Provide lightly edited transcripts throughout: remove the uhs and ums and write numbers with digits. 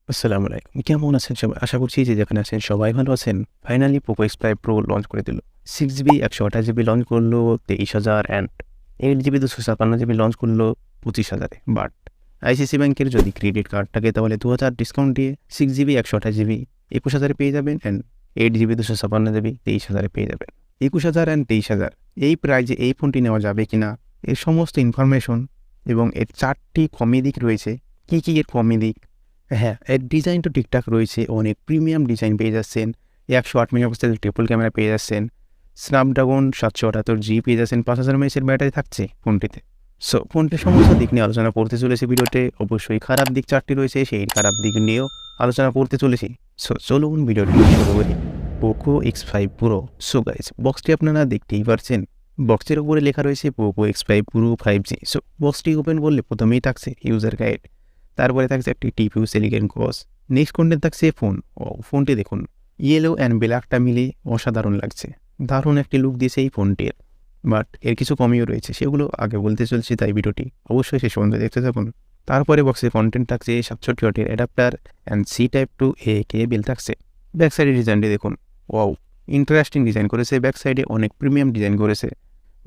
আসসালামুয়ালাইকুম। কেমন আছেন সবাই? আশা করছি যে যেখানে আছেন সবাই ভালো আছেন। Finally Poco X5 Pro launch করে দিল। 6GB 128GB লঞ্চ করলো 23,000 অ্যান্ড 8GB 256GB লঞ্চ করলো 25,000 এ। বাট আইসিআইসি ব্যাংকের যদি ক্রেডিট কার্ড থাকে তাহলে 2000 ডিসকাউন্ট দিয়ে 6GB 128GB 21,000 এ পেয়ে যাবেন অ্যান্ড 8GB 256GB 23,000 এ পেয়ে যাবেন। 21,000 অ্যান্ড 23,000 এই প্রাইজে এই ফোনটি নেওয়া যাবে কিনা এর সমস্ত ইনফরমেশন এবং এর 4টি কমি দিক রয়েছে। কী এর কমি দিক? হ্যাঁ, এর ডিজাইন তো ঠিকঠাক রয়েছে। অনেক প্রিমিয়াম ডিজাইন পেয়ে যাচ্ছেন। 108 মেগাপিক্সেল ট্রিপল ক্যামেরা পেয়ে যাচ্ছেন। স্ন্যাপড্রাগন 778G পেয়ে যাচ্ছেন। 5000 mAh ব্যাটারি থাকছে ফোনটিতে। সো ফোনটির সমস্ত দিক নিয়ে আলোচনা করতে চলেছি ভিডিওতে। অবশ্যই খারাপ দিক 4টি রয়েছে, সেই খারাপ দিক নিয়েও আলোচনা করতে চলেছি। সো চলুন ভিডিওটি শুরু করি। Poco X5 Pro। So guys, বক্সটি আপনারা দেখতেই পারছেন। বক্সের উপরে লেখা রয়েছে Poco X5 Pro 5G। So বক্সটি ওপেন করলে প্রথমেই থাকছে ইউজার গাইড। তারপরে থাকছে একটি TPU silicon cross. Next content থাকছে ফোন। ফোনটি দেখুন, ইয়েলো অ্যান্ড ব্ল্যাকটা মিলে অসাধারণ লাগছে। দারুণ একটি লুক দিয়েছে এই ফোনটির। বাট এর কিছু কমিও রয়েছে, সেগুলো আগে বলতে চলছি, তাই ভিডিওটি অবশ্যই শেষ পর্যন্ত দেখতে থাকুন। তারপরে বক্সে কন্টেন্ট থাকছে 67 ওয়াটের adapter and C type to A cable থাকছে। ব্যাক সাইডের ডিজাইনটি দেখুন, ওয়াও, ইন্টারেস্টিং ডিজাইন করেছে। ব্যাক সাইডে অনেক প্রিমিয়াম ডিজাইন করেছে।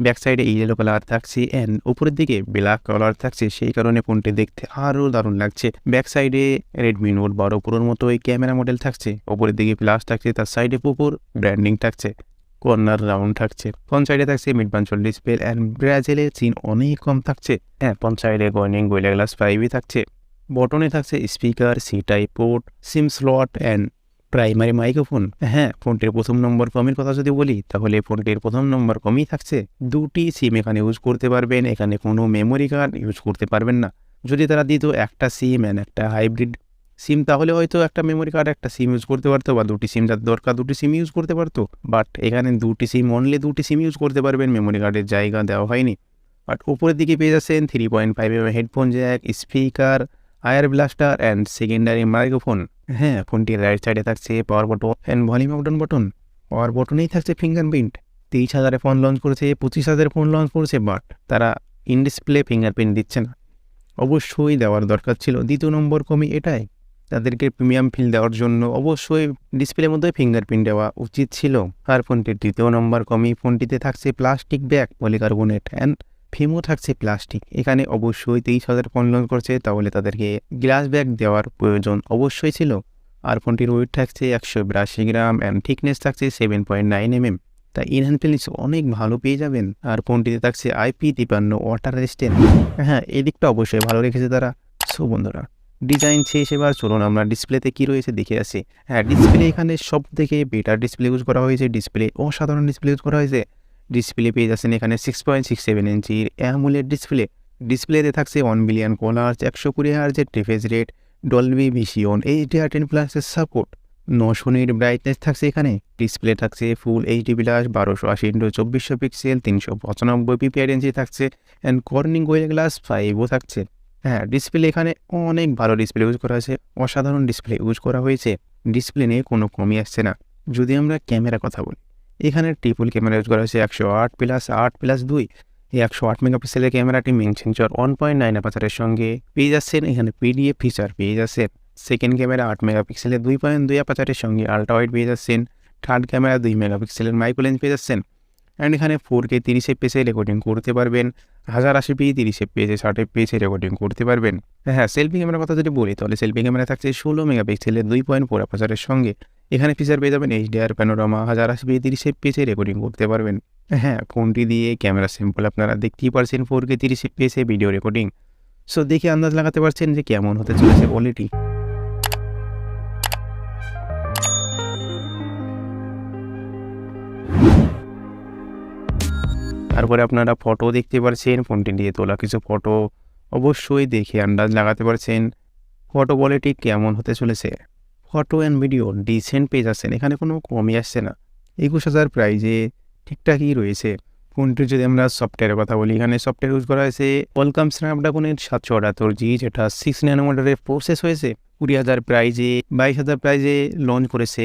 ব্যাক সাইডে ইয়েলো কালার থাকছে অ্যান্ড উপরের দিকে ব্ল্যাক কালার থাকছে, সেই কারণে ফোনটি দেখতে আরও দারুণ লাগছে। ব্যাক সাইডে রেডমি নোট 12 প্রোর মতো এই ক্যামেরা মডেল থাকছে। উপরের দিকে প্লাস থাকছে, তার সাইডে পোকোর ব্র্যান্ডিং থাকছে। কর্নার রাউন্ড থাকছে। ফ্রন্ট সাইডে থাকছে মিড বাঞ্চল ডিসপ্লে অ্যান্ড ব্রাজিলের চিন অনেক কম থাকছে। হ্যাঁ, ফ্রন্ট সাইডে গোয়েনিং গোয়েলা গ্লাস 5 থাকছে। বটনে থাকছে speaker, C type port, SIM slot and primary microphone. হ্যাঁ, ফোনটির প্রথম নম্বর কমের কথা যদি বলি তাহলে ফোনটির প্রথম নম্বর কমই থাকছে। 2টি সিম এখানে ইউজ করতে পারবেন। এখানে কোনো মেমোরি কার্ড ইউজ করতে পারবেন না। যদি তারা দিত একটা সিম অ্যান্ড একটা হাইব্রিড সিম, তাহলে হয়তো একটা মেমোরি কার্ড একটা সিম ইউজ করতে পারতো, বা 2টি সিম যার দরকার 2টি সিম ইউজ করতে পারতো। বাট এখানে 2টি সিম, অনলি 2টি সিম ইউজ করতে পারবেন। মেমোরি কার্ডের জায়গা দেওয়া হয়নি। বাট উপরের দিকে পেয়ে যাচ্ছেন 3.5mm headphone jack, speaker, IR blaster and secondary microphone. হ্যাঁ, ফোনটির রাইট সাইডে থাকছে power button and volume up down button. Power বটনেই থাকছে ফিঙ্গারপ্রিন্ট। 23,000 ফোন লঞ্চ করেছে, 25,000 ফোন লঞ্চ করেছে, বাট তারা ইন ডিসপ্লে ফিঙ্গারপ্রিন্ট দিচ্ছে না। অবশ্যই দেওয়ার দরকার ছিল। দ্বিতীয় নম্বর কমি এটাই, তাদেরকে প্রিমিয়াম ফিল দেওয়ার জন্য অবশ্যই ডিসপ্লের মধ্যে ফিঙ্গারপ্রিন্ট দেওয়া উচিত ছিল। আর ফোনটির দ্বিতীয় নম্বর কমি, ফোনটিতে থাকছে প্লাস্টিক ব্যাগ, পলিকার্বনেট অ্যান্ড ফিমও থাকছে প্লাস্টিক। এখানে অবশ্যই 23,000 ফোন লঞ্চ করছে, তাহলে তাদেরকে গ্লাস ব্যাগ দেওয়ার প্রয়োজন অবশ্যই ছিল। আর ফোনটির ওয়েট থাকছে 182 গ্রাম অ্যান্ড থিকনেস থাকছে 7.9mm। তাই ইনহ্যান্ড ফিনিশ অনেক ভালো পেয়ে যাবেন। আর ফোনটিতে থাকছে IP53 ওয়াটার রেজিস্ট্যান্ট। হ্যাঁ, এদিকটা অবশ্যই ভালো রেখেছে তারা। সো বন্ধুরা, ডিজাইন শেষ, এবার চলুন আমরা ডিসপ্লেতে কী রয়েছে দেখে আসি। হ্যাঁ, ডিসপ্লে এখানে সব থেকে বেটার ডিসপ্লে ইউজ করা হয়েছে। ডিসপ্লে অসাধারণ ডিসপ্লে ইউজ করা হয়েছে। ডিসপ্লে পেয়ে যাচ্ছেন এখানে 6.67 ইঞ্চির AMOLED ডিসপ্লে। ডিসপ্লেতে থাকছে 1 বিলিয়ন কালার্স, 120 হার্জের রিফ্রেশ রেট, ডলবি ভিশন, HDR10+-এর সাপোর্ট, 900 নিট ব্রাইটনেস থাকছে এখানে। ডিসপ্লে থাকছে full HD plus 1280x2400 pixel, 395 PPI রেঞ্জে থাকছে অ্যান্ড কর্নিং গোয়েলা গ্লাস 5ও থাকছে। হ্যাঁ, ডিসপ্লে এখানে অনেক ভালো ডিসপ্লে ইউজ করা হয়েছে, অসাধারণ ডিসপ্লে ইউজ করা হয়েছে। ডিসপ্লে নিয়ে কোনো কমই আসছে না। যদি আমরা ক্যামেরা কথা বলি, এখানে ট্রিপল ক্যামেরা ইউজ করা হয়েছে 108+8+2। এই 108 মেগাপিক্সেলের ক্যামেরাটি মেইন সেন্সর 1.9 অ্যাপারচারের সঙ্গে পেয়ে যাচ্ছেন। এখানে PDF ফিচার পেয়ে যাচ্ছেন। সেকেন্ড ক্যামেরা 8 মেগাপিক্সেলের 2.2 অ্যাপারচারের সঙ্গে আল্ট্রা ওয়াইড পেয়ে যাচ্ছেন। থার্ড ক্যামেরা 2 মেগাপিক্সেলের মাইক্রো লেন্স পেয়ে যাচ্ছেন। অ্যান্ড এখানে 4K 30 FPS রেকর্ডিং করতে পারবেন। 1080p 30 FPS 60 FPS রেকর্ডিং করতে পারবেন। হ্যাঁ, সেলফি ক্যামেরার কথা যদি বলি তাহলে সেলফি ক্যামেরা থাকছে 16 মেগাপিক্সেলের 2.4 অ্যাপারচারের সঙ্গে। এখানে ফিচার পেয়ে যাবেন HDR panorama, 1080p 30 FPS recording করতে পারবেন। হ্যাঁ, ফোনটি দিয়ে ক্যামেরা স্যাম্পল আপনারা দেখতেই পারছেন, 4K 30 FPS video recording. So দেখে আন্দাজ লাগাতে পারছেন যে কেমন হতে চলেছে কোয়ালিটি। তারপরে আপনারা ফটো দেখতে পারছেন, ফোনটি দিয়ে তোলা কিছু ফটো অবশ্যই দেখে আন্দাজ লাগাতে পারছেন ফটো কোয়ালিটি কেমন হতে চলেছে। ফটো অ্যান্ড ভিডিও ডিসেন্ট পেয়ে যাচ্ছেন, এখানে কোনো কমই আসছে না। 21,000 প্রাইজে ঠিকঠাকই রয়েছে। ফোনটির যদি আমরা সফটওয়্যারের কথা বলি, এখানে সফটওয়্যার ইউজ করা হয়েছে ওয়েলকাম স্ন্যাপড্রাগনের 778G, যেটা 6 ন্যানোমিটারের প্রসেস হয়েছে। 20,000 প্রাইজে, 22,000 প্রাইজে লঞ্চ করেছে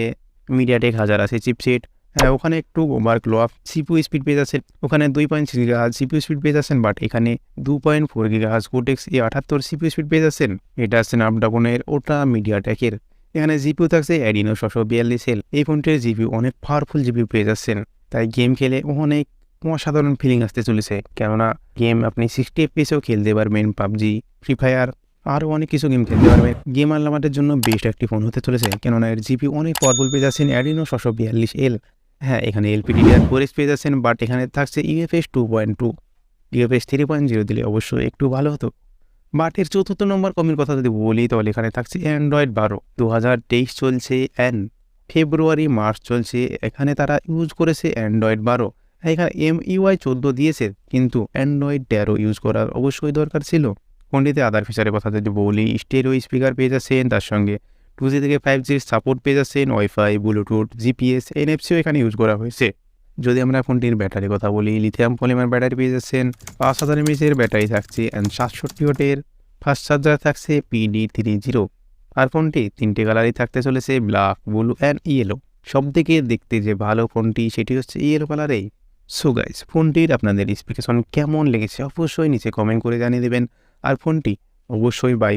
মিডিয়াটেক 1080 চিপসেট হ্যাঁ, ওখানে একটু ওভারক্লক আপ সিপিইউ স্পিড পেয়ে যাচ্ছেন, ওখানে 2.6 গিগাহার্জ সিপিইউ স্পিড পেয়ে যাচ্ছেন, বাট এখানে 2.4 gigahertz Quotex A78 CPU speed পেয়ে যাচ্ছেন। এটা স্ন্যাপড্রাগনের, ওটা মিডিয়াটেকের। এখানে জিপিইউ থাকছে অ্যাডিনো 642L। এই ফোনটির জিপিইউ অনেক পাওয়ারফুল জিপিইউ পেয়ে যাচ্ছেন, তাই গেম খেলে অনেক অসাধারণ ফিলিং আসতে চলেছে। কেননা গেম আপনি 60 FPS-এও খেলতে পারবেন, পাবজি, ফ্রি ফায়ার, আরও অনেক কিছু গেম খেলতে পারবেন। গেমার লাভারদের জন্য বেস্ট একটি ফোন হতে চলেছে, কেননা এর জিপিইউ অনেক পাওয়ারফুল পেয়ে যাচ্ছেন অ্যাডিনো 642L। হ্যাঁ, এখানে LPDDR4X পেয়ে যাচ্ছেন, বাট এখানে থাকছে UFS 2.2। UFS 3.0 দিলে অবশ্যই একটু ভালো হতো। বাট এর চতুর্থ নম্বর কমির কথা যদি বলি, তাহলে এখানে থাকছে অ্যান্ড্রয়েড 12। 2023 চলছে ফেব্রুয়ারি মার্চ চলছে, এখানে তারা ইউজ করেছে অ্যান্ড্রয়েড 12। এখানে MIUI 14 দিয়েছে, কিন্তু অ্যান্ড্রয়েড 13 ইউজ করার অবশ্যই দরকার ছিল। ফোনটিতে আদার ফিচারের কথা যদি বলি, স্টেরিও স্পিকার পেয়ে যাচ্ছেন, তার সঙ্গে 2G থেকে 5G সাপোর্ট পেয়ে যাচ্ছেন, ওয়াইফাই, ব্লুটুথ, GPS, NFC-ও এখানে ইউজ করা হয়েছে। যদি আমরা ফোনটির ব্যাটারির কথা বলি, লিথিয়াম পলিমার ব্যাটারি পেয়ে যাচ্ছেন, 5000 mAh ব্যাটারি থাকছে, অ্যান্ড 67 ওয়াটের ফাস্ট চার্জার থাকছে PD30। আর ফোনটি 3টে কালারই থাকতে চলেছে, ব্ল্যাক, ব্লু অ্যান্ড ইয়েলো। সব থেকে দেখতে যে ভালো ফোনটি সেটি হচ্ছে ইয়েলো কালারেই। সো গাইস, ফোনটির আপনাদের স্পেসিফিকেশন কেমন লেগেছে অবশ্যই নিচে কমেন্ট করে জানিয়ে দেবেন। আর ফোনটি অবশ্যই বাই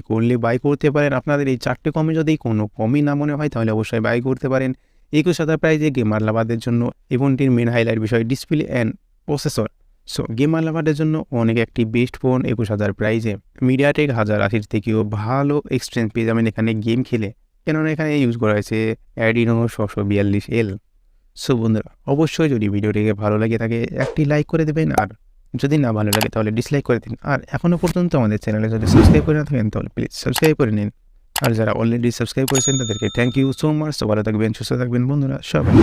করতে পারেন। আপনাদের এই 4টে কমে যদি কোনো কমই না মনে হয়, তাহলে অবশ্যই বাই করতে পারেন। 21,000 প্রাইজে গেমার লাভারদের জন্য এই ফোনটির মেন হাইলাইট বিষয় display and processor. So gamer লাভারদের জন্য অনেক একটি বেস্ট ফোন 21,000 প্রাইজে। মিডিয়াটেক 1080 থেকেও ভালো এক্সপিরিয়েন্স পেয়ে যাবেন এখানে গেম খেলে, কেননা এখানে ইউজ করা হয়েছে অ্যাডিনো 642L। সো বন্ধুরা, অবশ্যই যদি ভিডিওটিকে ভালো লাগে থাকে একটি লাইক করে দেবেন, আর যদি না ভালো লাগে তাহলে ডিসলাইক করে দিন। আর এখনও পর্যন্ত আমাদের চ্যানেলে যদি সাবস্ক্রাইব করে না থাকেন, তাহলে প্লিজ সাবস্ক্রাইব করে নিন। আর যারা অলরেডি সাবস্ক্রাইব করেছেন তাদেরকে থ্যাংক ইউ সো মাচ। ভালো থাকবেন, সুস্থ থাকবেন বন্ধুরা সবাই।